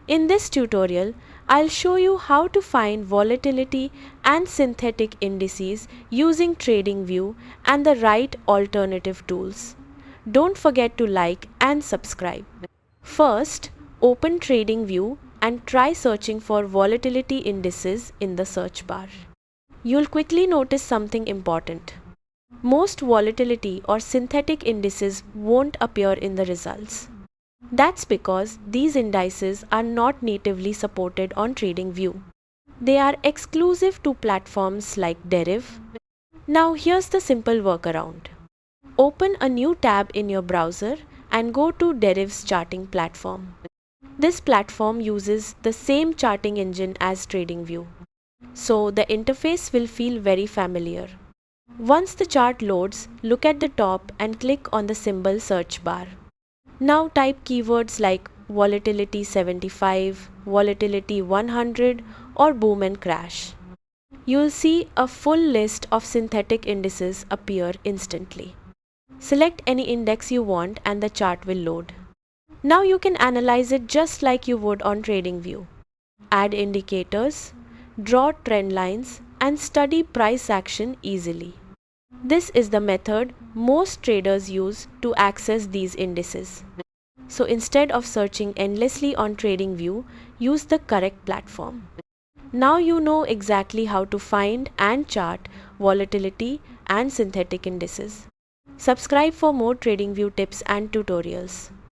In this tutorial, I'll show you how to find volatility and synthetic indices using Tradingview and the right alternative tools. Don't forget to like and subscribe. First, open Tradingview and try searching for volatility indices in the search bar. You'll quickly notice something important. Most volatility or synthetic indices won't appear in the results. That's because these indices are not natively supported on Tradingview. They are exclusive to platforms like Deriv. Now here's the simple workaround. Open a new tab in your browser and go to Deriv's charting platform. This platform uses the same charting engine as Tradingview, so the interface will feel very familiar. Once the chart loads, look at the top and click on the symbol search bar. Now type keywords like volatility 75, volatility 100 or boom and crash. You'll see a full list of synthetic indices appear instantly. Select any index you want and the chart will load. Now you can analyze it just like you would on Tradingview. Add indicators, draw trend lines and study price action easily. This is the method most traders use to access these indices. So instead of searching endlessly on Tradingview, use the correct platform. Now you know exactly how to find and chart volatility and synthetic indices. Subscribe for more Tradingview tips and tutorials.